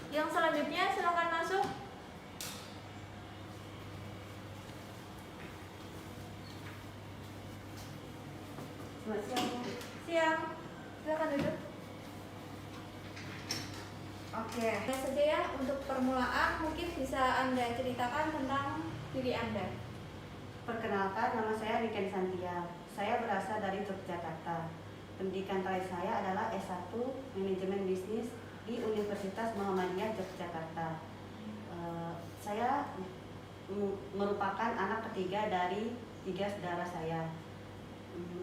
Yang selanjutnya silakan masuk. Selamat siang. Siang. Silakan duduk. Oke, saja ya untuk permulaan mungkin bisa Anda ceritakan tentang diri Anda. Perkenalkan, nama saya Niken Santia. Saya berasal dari Yogyakarta. Pendidikan terakhir saya adalah S1 Manajemen Bisnis di Universitas Muhammadiyah Yogyakarta. Saya merupakan anak ketiga dari 3 saudara saya.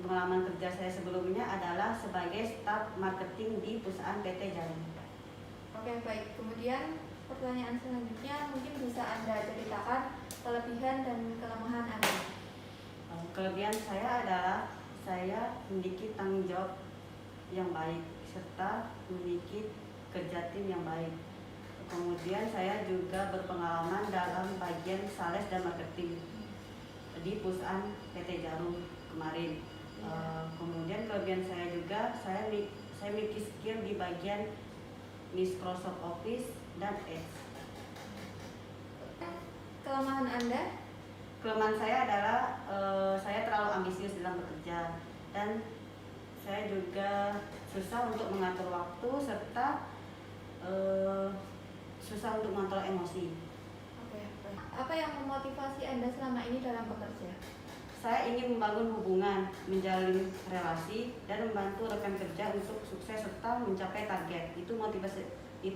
Pengalaman kerja saya sebelumnya adalah sebagai staf marketing di perusahaan PT Jarum. Oke, baik. Kemudian pertanyaan selanjutnya mungkin bisa Anda ceritakan kelebihan dan kelemahan Anda. Kelebihan saya adalah saya memiliki tanggung jawab yang baik serta memiliki kerja tim yang baik. Kemudian saya juga berpengalaman dalam bagian sales dan marketing di perusahaan PT Jarum kemarin. Kemudian kelebihan saya juga saya memiliki skill di bagian Microsoft Office dan Edge. Kelemahan Anda? Kelemahan saya adalah saya terlalu ambisius dalam bekerja dan saya juga susah untuk mengatur waktu serta susah untuk mengontrol emosi. Oke, baik. Apa yang memotivasi Anda selama ini dalam bekerja? Saya ingin membangun hubungan, menjalin relasi, dan membantu rekan kerja untuk sukses serta mencapai target. Itu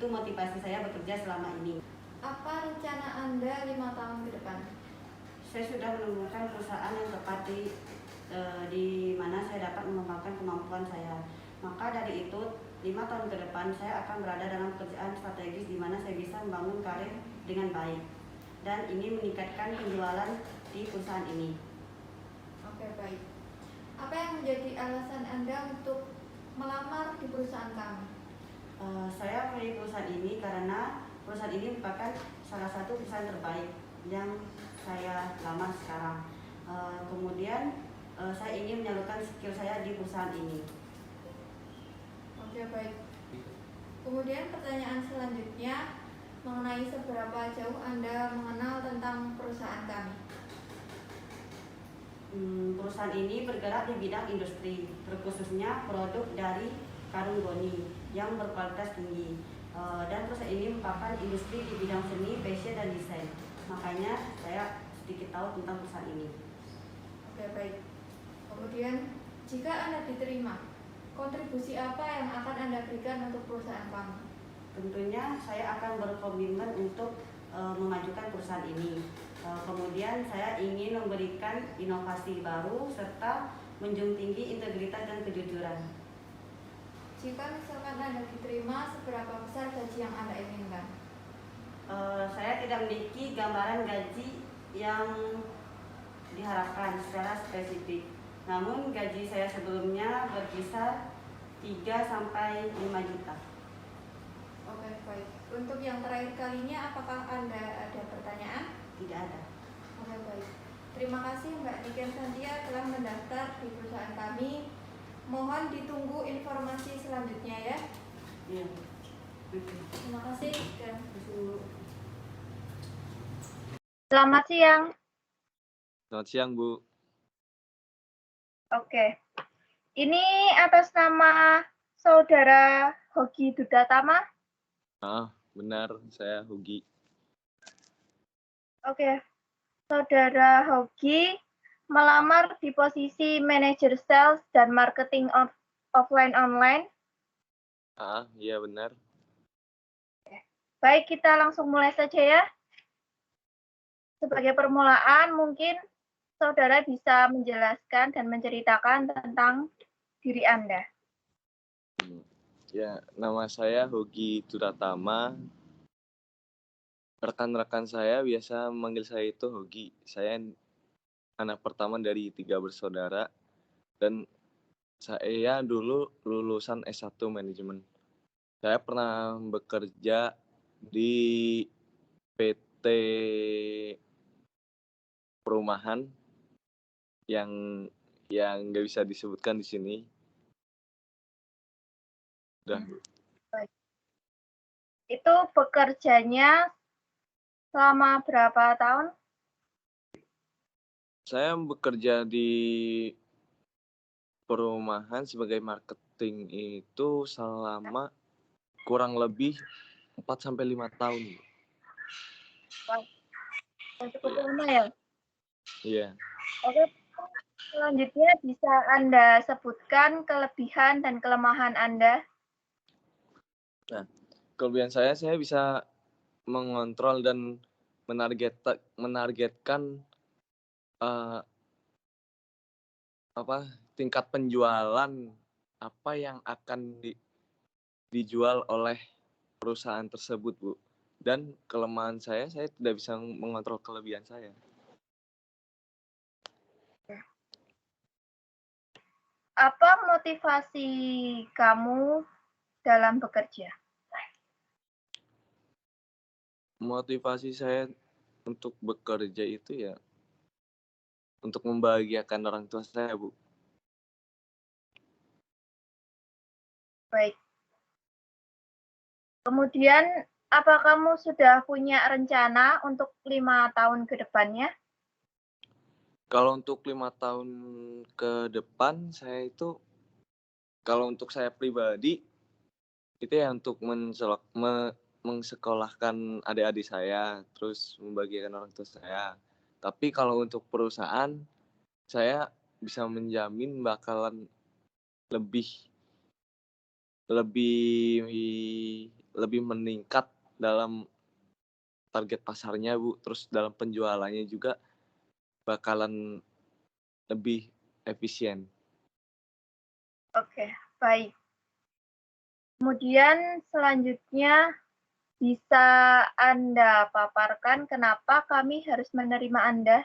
motivasi saya bekerja selama ini. Apa rencana Anda 5 tahun ke depan? Saya sudah menemukan perusahaan yang tepat di mana saya dapat mengembangkan kemampuan saya. Maka dari itu, 5 tahun ke depan saya akan berada dalam pekerjaan strategis di mana saya bisa membangun karir dengan baik dan ini meningkatkan penjualan di perusahaan ini. Oke, baik. Apa yang menjadi alasan Anda untuk melamar di perusahaan kami? Saya memilih perusahaan ini karena perusahaan ini merupakan salah satu perusahaan terbaik yang saya lamar sekarang. Kemudian saya ingin menyalurkan skill saya di perusahaan ini. Oke, baik. Kemudian pertanyaan selanjutnya mengenai seberapa jauh Anda mengenal tentang perusahaan kami. Perusahaan ini bergerak di bidang industri, terkhususnya produk dari karung goni yang berkualitas tinggi. Dan perusahaan ini merupakan industri di bidang seni, fashion, dan desain. Makanya saya sedikit tahu tentang perusahaan ini. Oke, baik. Kemudian, jika Anda diterima, kontribusi apa yang akan Anda berikan untuk perusahaan kami? Tentunya saya akan berkomitmen untuk memajukan perusahaan ini. Kemudian saya ingin memberikan inovasi baru serta menjunjung tinggi integritas dan kejujuran. Jika misalkan Anda diterima, seberapa besar gaji yang Anda inginkan? Saya tidak memiliki gambaran gaji yang diharapkan secara spesifik. Namun gaji saya sebelumnya berkisar 3 sampai 5 juta. Oke, baik. Untuk yang terakhir kalinya, apakah Anda ada pertanyaan? Tidak ada. Oke, baik. Terima kasih Mbak Niken Santia telah mendaftar di perusahaan kami. Mohon ditunggu informasi selanjutnya ya. Iya. Terima kasih dan Selamat siang. Selamat siang, Bu. Oke. Ini atas nama Saudara Hogi Dudatama. Benar, saya Hugi. Oke. Saudara Hogi melamar di posisi manajer sales dan marketing offline online. Iya benar. Baik, kita langsung mulai saja ya. Sebagai permulaan, mungkin Saudara bisa menjelaskan dan menceritakan tentang diri Anda. Ya, nama saya Hogi Duratama. Rekan-rekan saya biasa memanggil saya itu Hogi. Saya anak pertama dari 3 bersaudara dan saya dulu lulusan S1 manajemen. Saya pernah bekerja di PT perumahan yang nggak bisa disebutkan di sini. Udah. Baik. itu bekerjanya selama berapa tahun? Saya bekerja di perumahan sebagai marketing itu selama kurang lebih 4 sampai 5 tahun. Bu. Cukup lama ya. Iya. Oke, selanjutnya bisa Anda sebutkan kelebihan dan kelemahan Anda. Nah, kelebihan saya bisa mengontrol dan menargetkan eh, tingkat penjualan apa yang akan dijual oleh perusahaan tersebut, Bu. Dan kelemahan saya tidak bisa mengontrol kelebihan saya. Apa motivasi kamu dalam bekerja? Motivasi saya untuk bekerja itu ya untuk membahagiakan orang tua saya, Bu. Baik. Kemudian, apa kamu sudah punya rencana untuk 5 tahun ke depannya? Kalau untuk 5 tahun ke depan, kalau untuk saya pribadi, itu ya untuk mensekolahkan adik-adik saya, terus membagikan orang tua saya. Tapi kalau untuk perusahaan, saya bisa menjamin bakalan lebih lebih meningkat dalam target pasarnya, Bu. Terus dalam penjualannya juga bakalan lebih efisien. Oke, baik. Kemudian selanjutnya bisa Anda paparkan kenapa kami harus menerima Anda?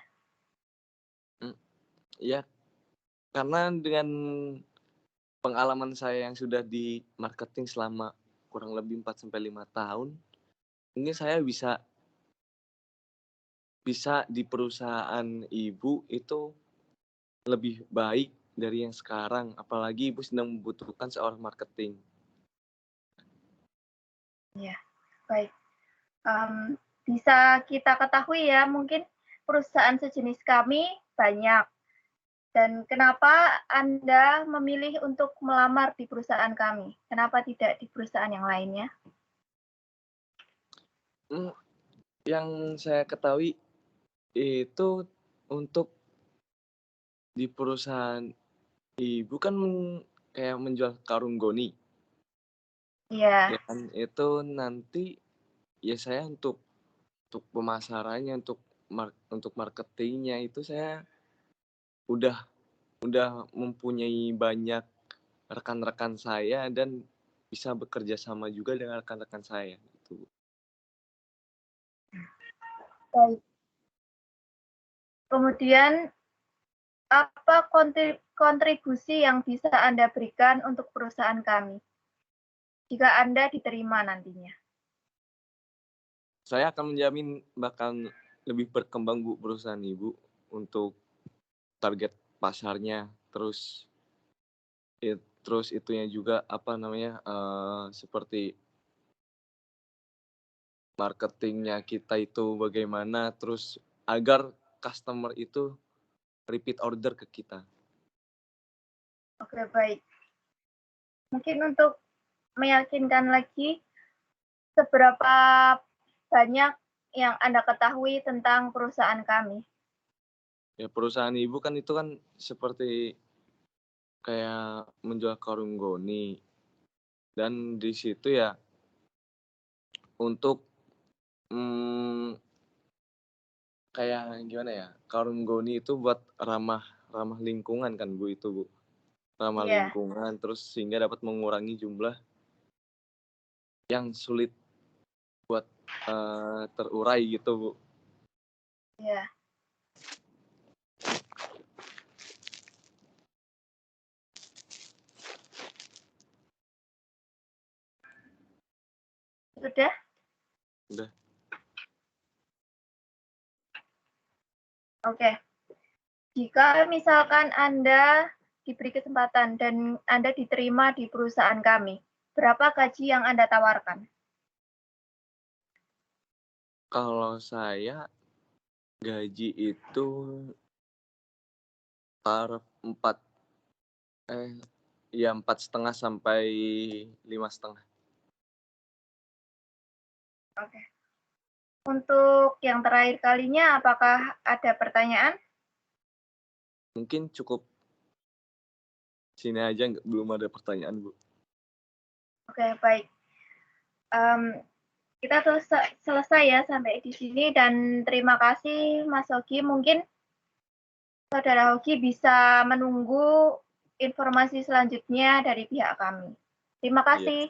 Ya, karena dengan pengalaman saya yang sudah di marketing selama kurang lebih 4 sampai 5 tahun, ini saya bisa di perusahaan ibu itu lebih baik dari yang sekarang, apalagi ibu sedang membutuhkan seorang marketing. Ya, baik. Bisa kita ketahui ya, mungkin perusahaan sejenis kami banyak. Dan kenapa Anda memilih untuk melamar di perusahaan kami? Kenapa tidak di perusahaan yang lainnya? Yang saya ketahui itu untuk di perusahaan ibu kan kayak menjual karung goni. Iya. Ya kan itu nanti ya saya untuk pemasarannya, untuk marketingnya itu saya udah mempunyai banyak rekan-rekan saya dan bisa bekerja sama juga dengan rekan-rekan saya gitu. Baik. Kemudian apa kontribusi yang bisa Anda berikan untuk perusahaan kami jika Anda diterima nantinya? Saya akan menjamin bakal lebih berkembang, Bu, perusahaan Ibu untuk target pasarnya, terus itunya juga seperti marketingnya kita itu bagaimana, terus agar customer itu repeat order ke kita. Oke, baik. Mungkin untuk meyakinkan lagi, seberapa banyak yang Anda ketahui tentang perusahaan kami? Ya perusahaan Ibu kan itu kan seperti kayak menjual karung goni. Dan di situ ya untuk kayak gimana ya, karung goni itu buat ramah lingkungan kan, Bu, itu, Bu. Ramah Iya. lingkungan, terus sehingga dapat mengurangi jumlah yang sulit buat terurai gitu, Bu. Iya. Sudah? Udah. Oke. Jika misalkan Anda diberi kesempatan dan Anda diterima di perusahaan kami, berapa gaji yang Anda tawarkan? Kalau saya gaji itu per 4,5 sampai 5,5. Oke. Untuk yang terakhir kalinya, apakah ada pertanyaan? Mungkin cukup sini aja, belum ada pertanyaan, Bu. Oke, baik. Kita selesai ya sampai di sini, dan terima kasih Mas Hogi. Mungkin Saudara Hogi bisa menunggu informasi selanjutnya dari pihak kami. Terima kasih.